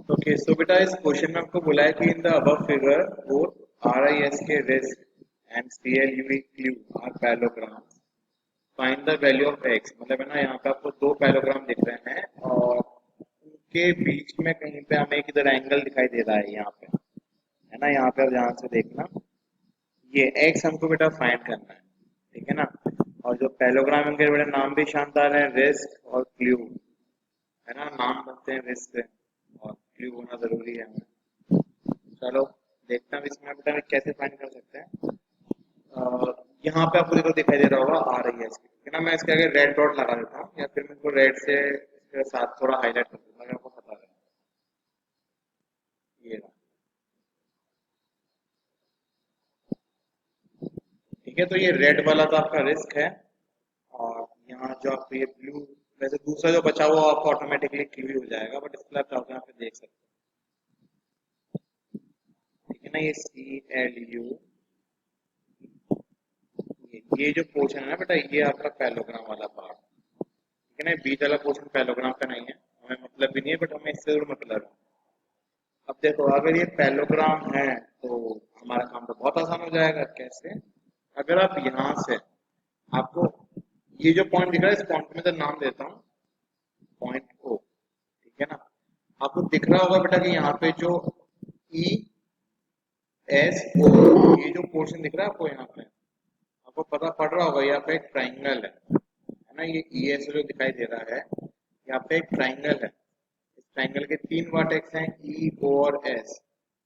Okay so बेटा इस question में आपको बोला है कि in the above figure both RIS के risk and CLUE clue are parallelograms find the value of x मतलब है ना यहाँ पे आपको दो पैरेललोग्राम दिख रहे हैं और उनके बीच में कहीं पे हमें एक इधर एंगल दिखाई दे रहा है यहाँ पे है ना यहाँ पे आप ध्यान से देखना ये x हमको बेटा फाइंड करना है ठीक है ना और जो पैरेललोग्राम इनके बेटा नाम भी शानदार है रिस्क और क्लू है ना नाम बनते हैं रिस्क से और क्लू होना जरूरी है चलो देखते हैं इसमें बेटा हम कैसे फाइंड कर सकते हैं यहाँ पे आपको देखो दिखाई दे रहा होगा RIS है ना मैं इसके आगे रेड डॉट लगा देता हूँ या फिर मैं इसको रेड से इसके साथ थोड़ा हाईलाइट कर दूंगा आपको पता लगे ये रहा। ठीक है तो ये रेड वाला तो आपका रिस्क है और यहाँ जो आपको ये ब्लू वैसे दूसरा जो बचा हुआ आपको ऑटोमेटिकली क्लियर हो जाएगा बट इसके लिए आप चाहोगे यहाँ पे देख सकते हैं ठीक है ना ये CLU ये जो पोर्शन है ना बेटा ये आपका पैरेललोग्राम वाला पार्ट ठीक है ना बीच वाला पोर्शन पैरेललोग्राम का नहीं है हमें मतलब भी नहीं है बट हमें इससे जरूर मतलब है अब देखो अगर ये पैरेललोग्राम है तो हमारा काम तो बहुत आसान हो जाएगा कैसे अगर आप यहाँ से आपको ये जो पॉइंट दिख रहा है इस पॉइंट में तो नाम देता हूँ पॉइंट O ठीक है ना आपको दिख रहा होगा बेटा कि यहाँ पे जो ESO ये जो पोर्शन दिख रहा है आपको यहाँ पे आपको पता पड़ रहा होगा यहाँ पे एक ट्राइंगल है ना ये ESO जो दिखाई दे रहा है यहाँ पे एक ट्राइंगल है इस ट्राइंगल के तीन वर्टेक्स हैं E O और S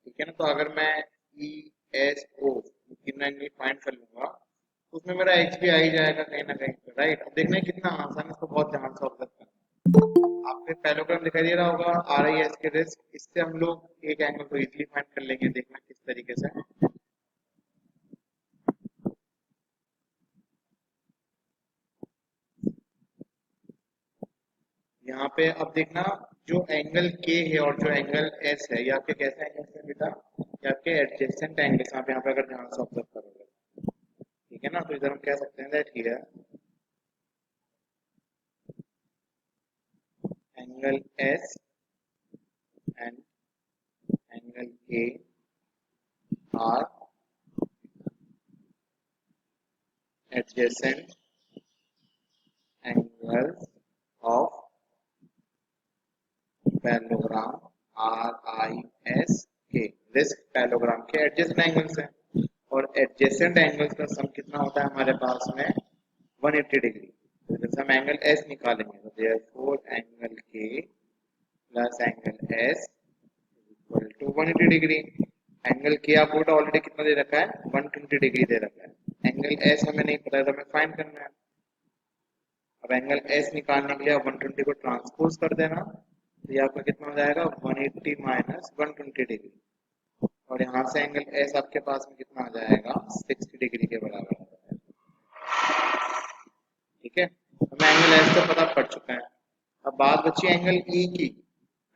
ठीक है ना तो अगर मैं ESO तीन एंगल फाइंड कर लूंगा तो उसमें मेरा H भी आ ही जाएगा कहीं ना कहीं पे राइट अब देखना है कितना आसान है इसको बहुत ध्यान से ऑब्जर्व करना आपको पैरेललोग्राम दिखाई दे रहा होगा RIS के रिस्क इससे हम लोग एक एंगल को इजीली फाइंड कर लेंगे देखना किस तरीके से यहाँ पे अब देखना जो एंगल K है और जो एंगल S है ये आपके कैसे एंगल है बेटा ये आपके एडजेसेंट एंगल्स आप यहाँ पे अगर ध्यान से ऑब्जर्व करोगे ठीक है ना तो इधर हम कह सकते हैं that here angle S and angle K are adjacent angles of parallelogram RIS के रिस्क पैरेललोग्राम के एडजेसेंट एंगल्स हैं और एडजेसेंट एंगल्स का सम कितना होता है हमारे पास में 180 डिग्री तो जैसे हम एंगल S निकालेंगे तो therefore angle K plus angle S equal to 180 degree angle K आपको ऑलरेडी कितना दे रखा है 120 डिग्री दे रखा है एंगल S हमें नहीं पता है तो हमें फाइंड करना है अब एंगल S निकालने के लिए आप 120 को ट्रांसपोज कर देना तो ये आपका कितना हो जाएगा 180 माइनस 120 डिग्री और यहाँ से एंगल S आपके पास में कितना आ जाएगा 60 डिग्री के बराबर ठीक है हमें एंगल S तो पता पड़ चुका है अब बात बची एंगल E की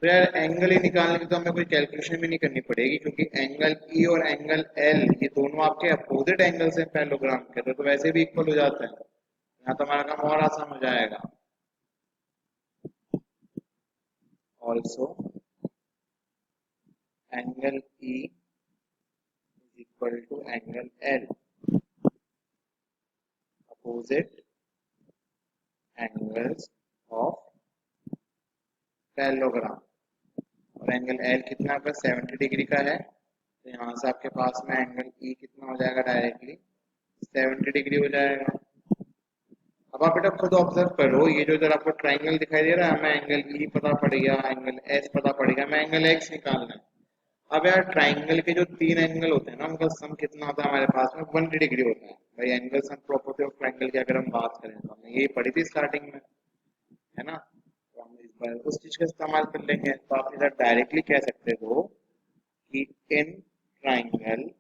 तो यार एंगल ही निकालने की तो हमें कोई कैलकुलेशन भी नहीं करनी पड़ेगी क्योंकि एंगल E और एंगल L ये दोनों आपके अपोजिट एंगल्स हैं पैरेललोग्राम के तो वैसे भी इक्वल हो जाते हैं यहाँ तो हमारा काम और आसान हो जाएगा also angle E is equal to angle L opposite angles of parallelogram और एंगल L कितना आपका 70 डिग्री का है तो यहाँ से आपके पास में एंगल E कितना हो जाएगा डायरेक्टली 70 डिग्री हो जाएगा अब आप बेटा खुद ऑब्जर्व करो ये जो इधर आपको ट्राइंगल दिखाई दे रहा है हमें एंगल E पता पड़ गया एंगल S पता पड़ गया हमें एंगल X निकालना है अब यार ट्राइंगल के जो तीन एंगल होते हैं ना उनका सम कितना होता है हमारे पास में 180 डिग्री होता है भाई angle sum property of triangle की अगर हम बात करें तो हमने यही पढ़ी थी स्टार्टिंग में है ना तो हम इस बार उस चीज का इस्तेमाल कर लेंगे तो आप इधर डायरेक्टली कह सकते हो कि in triangle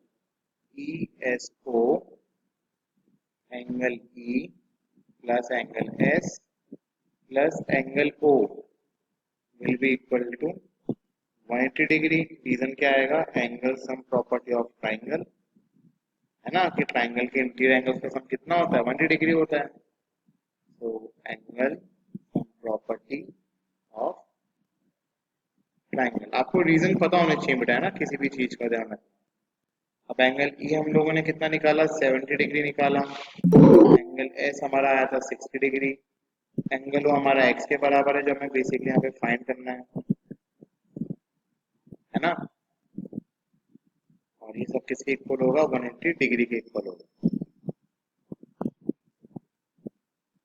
ESO angle E plus angle S plus angle O will be equal to 180 degree reason क्या आएगा angle sum property of triangle है ना कि ट्राइंगल के इंटीरियर एंगल का सम कितना होता है 180 डिग्री होता है तो angle sum property of triangle, आपको रीजन पता होना चाहिए बेटा, है ना, किसी भी चीज का ध्यान रखना। अब एंगल ई हम लोगों ने कितना निकाला, 70 डिग्री निकाला। एंगल एस हमारा आया था 60 डिग्री। एंगल ओ हमारा एक्स के बराबर है, जो हमें बेसिकली यहाँ पे फाइंड करना है ना। और ये सब किसके इक्वल होगा, 180 डिग्री के इक्वल होगा।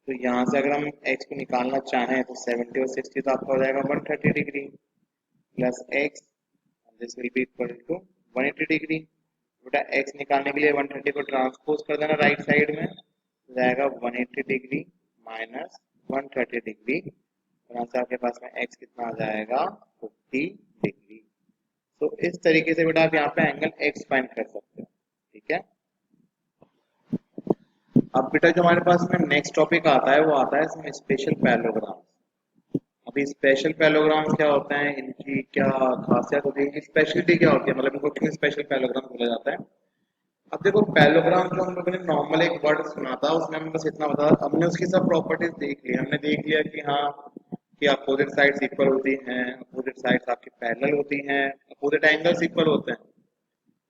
तो यहाँ से अगर हम एक्स को निकालना चाहें तो 70 और 60 तो आपका हो जाएगा 130 degree plus x, this will be equal to 180 degree. बेटा एक्स निकालने के लिए 130 को ट्रांसपोज कर देना राइट साइड में, तो जाएगा 180 डिग्री माइनस 130 डिग्री, और यहाँ से आपके पास में एक्स कितना आ जाएगा, 50 डिग्री। तो इस तरीके से बेटा आप यहाँ पे एंगल एक्स फाइंड कर सकते हो, ठीक है। अब बेटा जो हमारे पास में नेक्स्ट टॉपिक आता है वो आता है इसमें स्पेशल पैरेललोग्राम। अभी स्पेशल पैरेललोग्राम्स क्या होते हैं, इनकी क्या खासियत होती है, इनकी स्पेशलिटी क्या होती है, मतलब इनको क्यों स्पेशल पैरेललोग्राम बोला जाता है। अब देखो पैरेललोग्राम जो हम लोगों ने नॉर्मल एक वर्ड सुना था उसमें हमें बस इतना बता, हमने उसकी सब प्रॉपर्टीज देख ली, हमने देख लिया कि हाँ कि अपोजिट साइड्स इक्वल होती हैं, अपोजिट साइड्स आपकी पैरेलल होती हैं, अपोजिट एंगल्स इक्वल होते हैं,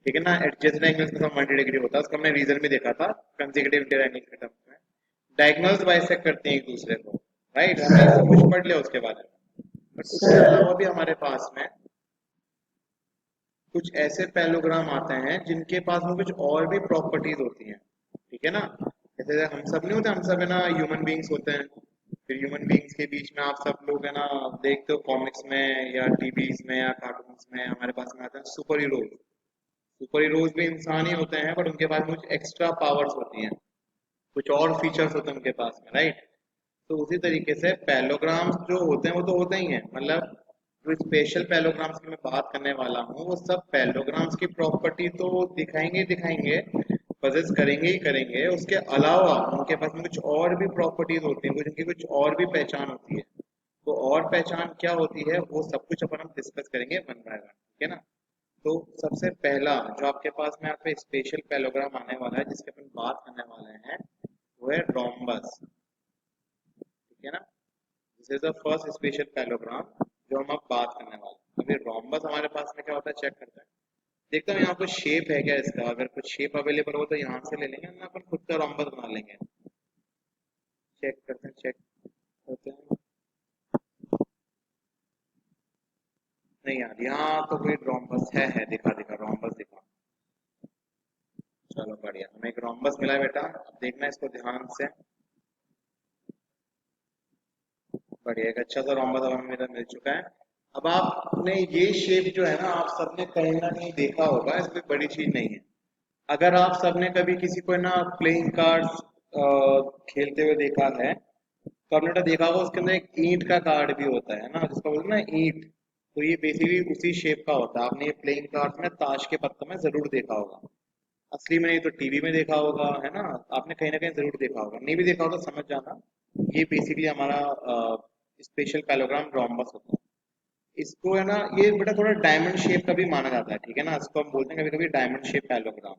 ठीक है ना। एडजेसेंट एंगल्स के साथ 90 डिग्री होता है, उसका हमने रीजन भी देखा था कंसेक्यूटिव इंटीरियर एंगल के टर्म्स में। डायगोनल्स बाइसेक्ट करते हैं एक दूसरे को, राइट, हमने सब कुछ पढ़ लिया उसके बारे में। बट उसके अलावा भी हमारे पास में कुछ ऐसे पैरेललोग्राम आते हैं जिनके पास में कुछ और भी प्रॉपर्टीज होती हैं, ठीक है ना। जैसे हम सब नहीं होते, हम सब है ना ह्यूमन बींग्स होते हैं, फिर ह्यूमन बींग्स के बीच में आप सब लोग है ना देखते हो कॉमिक्स में या टीवीज में या कार्टून्स में, हमारे पास में आते हैं सुपर हीरोज। सुपर हीरोज भी इंसान ही होते हैं, बट उनके पास कुछ एक्स्ट्रा पावर्स होती हैं, कुछ और फीचर्स होते हैं उनके पास में, राइट। तो उसी तरीके से पैलोग्राम्स जो होते हैं वो तो होते ही हैं, मतलब जो स्पेशल पैलोग्राम्स की मैं बात करने वाला हूँ वो सब पैलोग्राम्स की प्रॉपर्टी तो दिखाएंगे ही दिखाएंगे, पजेस करेंगे ही करेंगे, उसके अलावा उनके पास में कुछ और भी प्रॉपर्टीज होती हैं, कुछ उनकी कुछ और भी पहचान होती है। तो और पहचान क्या होती है वो सब कुछ अपन हम डिस्कस करेंगे वन बाय वन, ठीक है ना। तो सबसे पहला जो आपके पास में यहाँ पे स्पेशल पैलोग्राम आने वाला है जिसके अपन बात करने वाले हैं वो है रोम्बस, ठीक है ना। This is the first special parallelogram जो हम अब बात करने वाले हैं। अभी रोम्बस हमारे पास में क्या होता है चेक करते हैं, देखता हूँ यहाँ पर शेप है क्या इसका, अगर कुछ शेप अवेलेबल हो तो यहाँ से ले लेंगे, ना अपन खुद का रोम्बस बना लेंगे। चेक करते हैं, चेक करते हैं, नहीं यार यहाँ तो कोई रोम्बस है दिखा दिखा रोम्बस दिखा। चलो बढ़िया, हमें एक रोम्बस मिला है बेटा, अब देखना इसको ध्यान से। बढ़िया, एक अच्छा सा रोम्बस अब हमें मेरा मिल चुका है। अब आपने ये शेप जो है ना आप सबने कहीं ना कहीं देखा होगा, इसमें बड़ी चीज नहीं है। अगर आप सबने कभी किसी को ना प्लेइंग कार्ड्स खेलते हुए देखा है तो आपने तो देखा होगा उसके अंदर एक ईंट का कार्ड भी होता है ना, जिसका बोलते हैं ना ईंट। तो ये बेसिकली उसी शेप का होता है, आपने ये प्लेइंग कार्ड में ताश के पत्तों में जरूर देखा होगा। असली में नहीं तो टीवी में देखा होगा, है ना, आपने कहीं ना कहीं जरूर देखा होगा, नहीं भी देखा होगा तो समझ जाना। ये बेसिकली हमारा स्पेशल पैलोग्राम रोम्बस होता है। इसको है ना ये बेटा थोड़ा डायमंड शेप का भी माना जाता है, ठीक है ना, इसको हम बोलते हैं कभी कभी डायमंड शेप पैलोग्राम,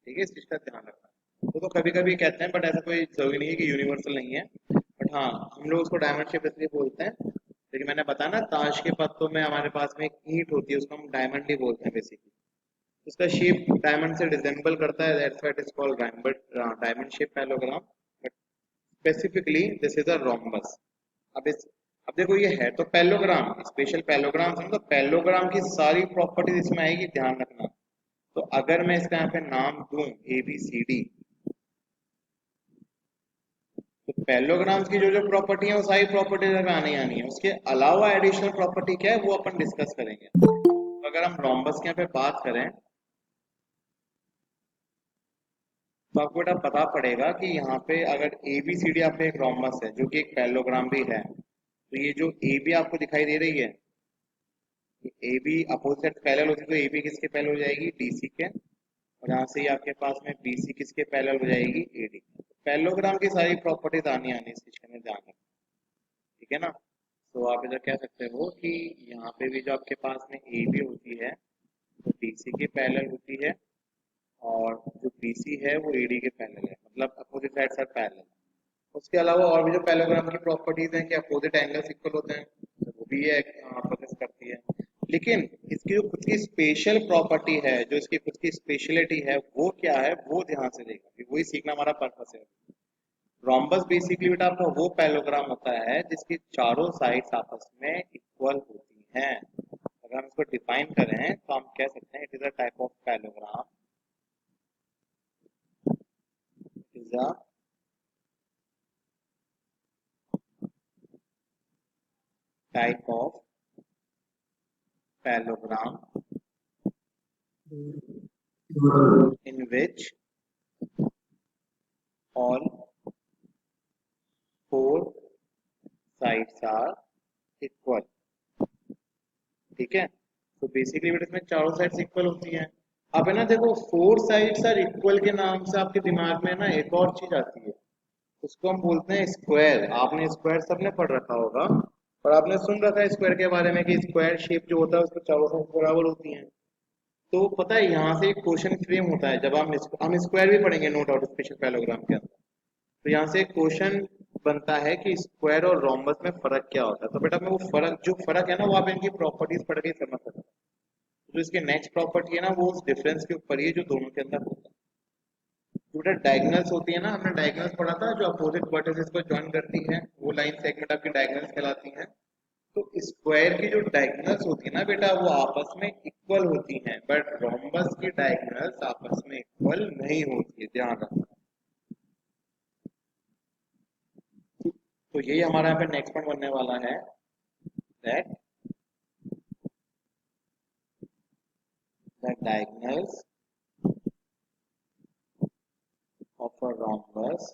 ठीक है, इस चीज का ध्यान रखना। वो तो कभी कभी कहते हैं बट ऐसा कोई जरूरी नहीं है कि यूनिवर्सल नहीं है, बट हाँ हम लोग उसको डायमंड शेप इसलिए बोलते हैं क्योंकि मैंने बताया ना ताश के पत्तों में हमारे पास में एक ईंट होती है, उसको हम डायमंड ही बोलते हैं बेसिकली। उसका शेप डायमंड से रिजेंबल करता है, that's why it is called diamond shape parallelogram, but specifically this is a rhombus. अब इस अब देखो ये है तो पैलोग्राम, स्पेशल पैलोग्राम है तो पैलोग्राम की सारी प्रॉपर्टीज इसमें आएगी, ध्यान रखना। तो अगर मैं इसका यहाँ पे नाम दूं ए बी सी डी, तो पैलोग्राम्स की जो जो प्रॉपर्टी है वो सारी प्रॉपर्टीज में आनी आनी है, उसके अलावा एडिशनल प्रॉपर्टी क्या है वो अपन डिस्कस करेंगे। तो अगर हम रोम्बस के यहाँ पे बात करें तो आपको बेटा पता पड़ेगा कि यहाँ पे अगर ए बी सी डी आपका एक रोम्बस है जो कि एक पैलोग्राम भी है, तो ये जो ए बी आपको दिखाई दे रही है, ए बी अपोजिट पैरेलल होती है तो ए बी किसके पैरेलल हो जाएगी, डी सी के, और यहाँ से ही आपके पास में बी सी किसके पैरेलल हो जाएगी, ए डी। पैरेललोग्राम की सारी प्रॉपर्टीज आनी आनी इस चीज का हमें ध्यान रखना, ठीक है ना। तो आप इधर कह सकते हो कि यहाँ पे भी जो आपके पास में ए बी होती है वो डी सी के पैरेलल होती है, और जो बी सी है वो ए डी के पैरेलल है, मतलब अपोजिट साइड साइड पैरेलल। उसके अलावा और भी जो पैरेललोग्राम की प्रॉपर्टीज हैं कि अपोजिट एंगल्स इक्वल होते हैं, तो वो भी ये प्रोसेस करती है। लेकिन इसकी जो खुद की स्पेशल प्रॉपर्टी है, जो इसकी खुद की स्पेशलिटी है, वो क्या है, वो ध्यान से देखना, वही सीखना हमारा पर्पस है। रोम्बस बेसिकली बेटा आपका वो पैलोग्राम होता है जिसकी चारों साइड्स आपस में इक्वल होती हैं। अगर हम इसको डिफाइन करें तो हम कह सकते हैं it is a type of parallelogram, is a type of parallelogram in which all four sides are equal। ठीक है, तो बेसिकली बेटा इसमें चारों साइड्स इक्वल होती हैं। अब है ना, देखो फोर साइड्स आर इक्वल के नाम से आपके दिमाग में ना एक और चीज आती है, उसको हम बोलते हैं स्क्वायर। आपने स्क्वायर सबने पढ़ रखा होगा, और आपने सुन रखा है स्क्वायर के बारे में कि स्क्वायर शेप जो होता है उसमें चारों साइड बराबर होती हैं। तो पता है यहाँ से एक क्वेश्चन फ्रेम होता है, जब हम स्क्वायर भी पढ़ेंगे नो डाउट स्पेशल पैराग्राम के अंदर। तो यहाँ से एक क्वेश्चन बनता है कि स्क्वायर और रोम्बस में फर्क क्या होता है। तो बेटा मैं वो फर्क, जो फर्क है ना, वो आप इनकी प्रॉपर्टीज पढ़ के ही समझ सकते हैं। जो इसकी नेक्स्ट प्रॉपर्टी है ना, वो उस डिफरेंस के ऊपर ही है जो दोनों के अंदर होता है। जो बेटा डायगोनल्स होती है ना, हमने डायगोनल्स पढ़ा था, जो अपोजिट वर्टिसेस को ज्वाइन करती है, वो लाइन सेगमेंट आपकी डायगोनल्स कहलाती हैं। तो स्क्वायर की जो डायगोनल्स होती है ना बेटा, वो आपस में इक्वल होती हैं, बट रोम्बस की डायगोनल्स आपस में इक्वल नहीं होती है, ध्यान रखना। तो यही हमारा यहाँ पे नेक्स्ट पॉइंट बनने वाला है, that the diagonals of a rhombus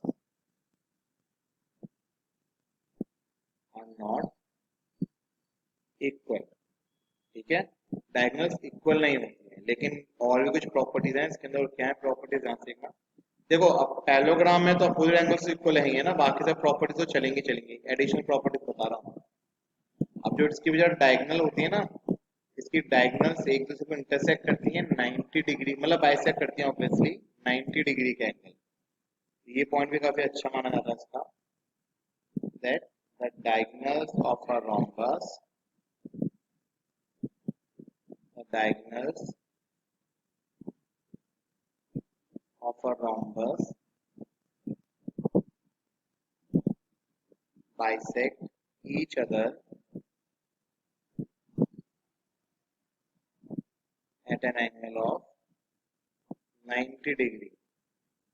are not equal. ठीक है, डायगोनल्स इक्वल नहीं होती है, लेकिन और भी कुछ प्रॉपर्टीज हैं इसके अंदर। क्या है प्रॉपर्टीज, ध्यान से देखना। देखो अब पैलोग्राम में तो अपोजिट एंगल्स इक्वल है ही है ना, बाकी सब प्रॉपर्टीज तो चलेंगी चलेंगी, एडिशनल प्रॉपर्टीज बता रहा हूँ। अब जो इसकी वजह डायगोनल होती है ना, इसकी डायगोनल्स एक दूसरे को इंटरसेक्ट करती हैं 90 डिग्री, मतलब बाइसेक्ट करती हैं ऑब्वियसली 90 डिग्री का एंगल। ये पॉइंट भी काफी अच्छा माना जाता है इसका, that the diagonals of a rhombus, the diagonals of a rhombus bisect each other at an angle of 90 degree.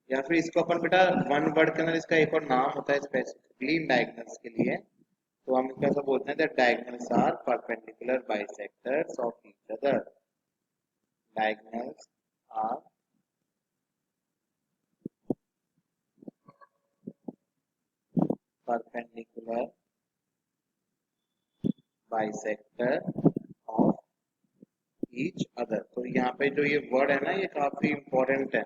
या फिर इसको अपन बेटा वन वर्ड के अंदर इसका एक और नाम होता है स्पेसिफिकली डायगोनल्स के लिए, तो हम इसका ऐसा बोलते हैं that diagonals are perpendicular bisectors of each other. Diagonals are perpendicular bisector of each other. तो यहाँ पे जो ये वर्ड है ना, ये काफी इंपॉर्टेंट है,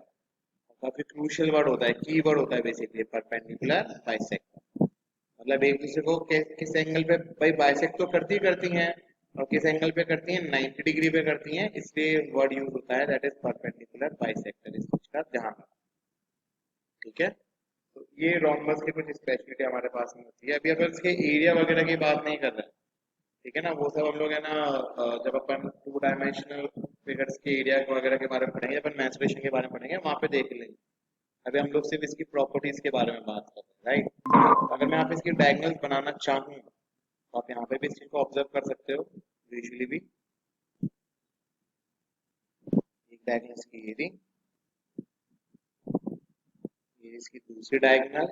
काफी क्रूशियल वर्ड होता है, की वर्ड होता है बेसिकली, परपेंडिकुलर बाइसेक्टर। मतलब एक दूसरे को किस एंगल पे भाई बाइसेक्ट तो करती हैं, और किस एंगल पे करती हैं, 90 डिग्री पे करती हैं, इसलिए वर्ड यूज होता है दैट इज परपेंडिकुलर बाइसेक्टर। इस चीज का ध्यान रखना। ठीक है, तो ये रोम्बस की कुछ स्पेशलिटी हमारे पास में होती है। अभी अपन इसके एरिया वगैरह की बात नहीं कर रहे हैं, ठीक है ना, वो सब हम लोग है ना जब अपन टू डायमेंशनल फिगर्स के एरिया वगैरह के बारे में पढ़ेंगे, अपन मेंसुरेशन के बारे में पढ़ेंगे, वहां पे देख लेंगे। अभी हम लोग सिर्फ इसकी प्रॉपर्टीज के बारे में बात कर रहे हैं, राइट। अगर मैं आप इसकी डायगोनल्स बनाना चाहूँ तो आप यहाँ पे भी इस चीज को ऑब्जर्व कर सकते हो विजुअली भी। एक डायगोनल्स की ये इसकी दूसरी डायगोनल,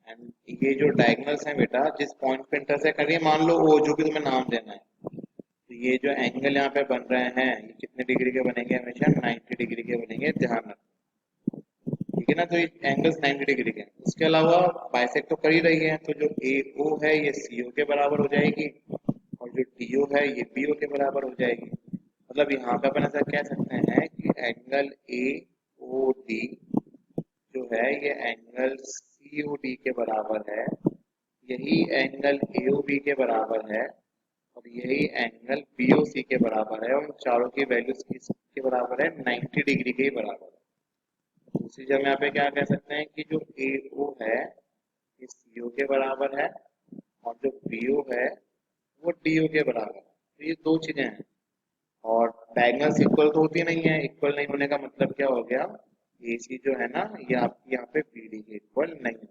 एंड ये जो डायगोनल्स हैं बेटा जिस पॉइंट पे इंटरसेक्ट कर रही है, मान लो ओ, जो भी तुम्हें नाम देना है, तो ये जो एंगल यहाँ पे बन रहे हैं, ये कितने डिग्री के बनेंगे, हमेशा 90 डिग्री के बनेंगे, ध्यान रखना। ठीक है ना, तो ये एंगल्स 90 डिग्री के हैं। उसके अलावा बाइसेक्ट तो कर ही रही है, तो जो ए ओ है ये सी ओ के बराबर हो जाएगी, और जो डी ओ है ये बी ओ के बराबर हो जाएगी। मतलब यहाँ पे अपन ऐसा कह सकते हैं कि एंगल ए ओ डी जो है ये एंगल सी ओ डी के बराबर है, यही एंगल ए ओ बी के बराबर है, और यही एंगल बी ओ सी के बराबर है, उन चारों की वैल्यूज किसके बराबर है, 90 डिग्री के ही बराबर है। दूसरी जगह यहाँ पे क्या कह सकते हैं कि जो ए ओ है ये सी ओ के बराबर है, और जो बी ओ है वो डी ओ के बराबर है। तो ये दो चीजें हैं। और डायगोनल्स इक्वल तो होती नहीं है, इक्वल नहीं होने का मतलब क्या हो गया, AC जो है ना ये आपकी यहाँ पे BD के इक्वल नहीं है।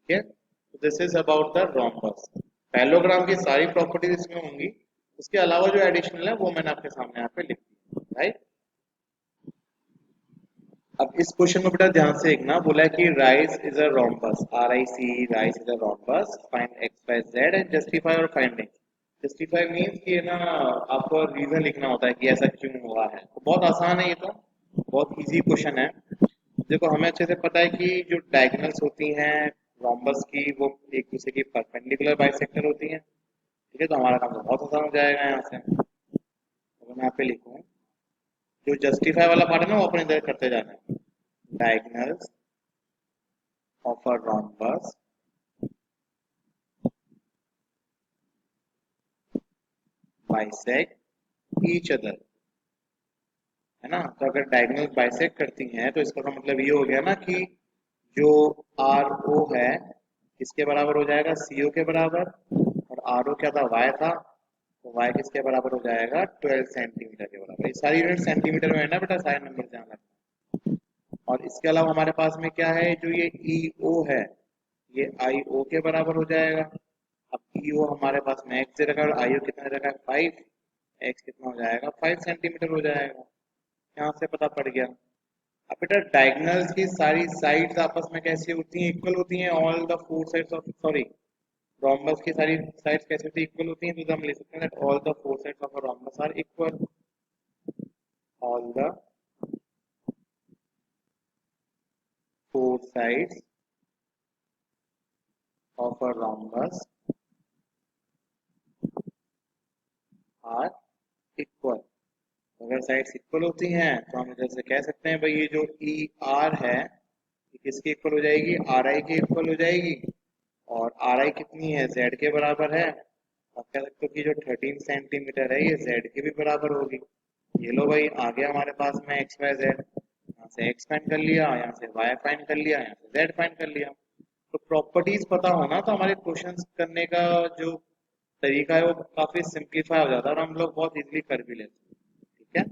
ठीक है, तो this is about the rhombus. Parallelogram की सारी प्रॉपर्टीज इसमें होंगी, उसके अलावा जो एडिशनल है वो मैंने आपके सामने यहाँ पे लिख दी, राइट। अब इस क्वेश्चन में बेटा ध्यान से देखना, बोला है कि rice is a rhombus, RICE, rice is a rhombus, find x y z and justify और फाइंडिंग। जस्टिफाई मीन्स कि ना आपको रीजन लिखना होता है कि ऐसा क्यों हुआ है, तो बहुत आसान है ये तो, बहुत इजी क्वेश्चन है। देखो हमें अच्छे से पता है कि जो डायगोनल्स होती हैं रोम्बस की वो एक दूसरे की परपेंडिकुलर बाइसेक्टर होती हैं। ठीक है, तो हमारा काम तो बहुत आसान हो जाएगा यहाँ से। तो मैं यहाँ पे लिखूँ, जो जस्टिफाई वाला पार्ट है ना वो अपने इधर करते जाना है। Diagonals of a rhombus bisect each other, है ना। तो अगर डायगोनल बाइसेक्ट करती हैं तो इसका मतलब ये हो गया ना कि जो RO है किसके बराबर हो जाएगा, CO के बराबर, और RO क्या था, Y था, तो Y किसके बराबर हो जाएगा, 12 सेंटीमीटर के बराबर। ये सारी यूनिट सेंटीमीटर में है ना बेटा, सारे नंबर ध्यान रखना। और इसके अलावा हमारे पास में क्या है, जो ये EO है ये IO के बराबर हो जाएगा। अब EO हमारे पास में x दे रखा है और IO कितना दे रखा है, 5, x कितना हो जाएगा, 5 सेंटीमीटर हो जाएगा। यहाँ से पता पड़ गया। अब बेटा डायगोनल्स की सारी साइड्स आपस में कैसी होती हैं, इक्वल होती हैं, all the four sides of, sorry, rhombus की सारी साइड्स कैसे होती है, इक्वल होती हैं। तो हम लिख सकते हैं that all the four sides of a rhombus are equal, all the four sides of a rhombus are equal. अगर साइड्स इक्वल होती हैं तो हम जैसे कह सकते हैं भाई ये जो ER है ये किसकी इक्वल हो जाएगी, RI की इक्वल हो जाएगी। और RI कितनी है, Z के बराबर है। और कह सकते हो कि जो 13 सेंटीमीटर है ये Z के भी बराबर होगी। ये लो भाई आ गया हमारे पास में एक्स वाई जेड, यहाँ से x फाइंड कर लिया, यहाँ से y फाइंड कर लिया, यहाँ से z फाइंड कर लिया। तो प्रॉपर्टीज पता होना तो हमारे क्वेश्चंस करने का जो तरीका है वो काफी सिंप्लीफाई हो जाता है और हम लोग बहुत इजीली कर भी लेते हैं। ठीक है।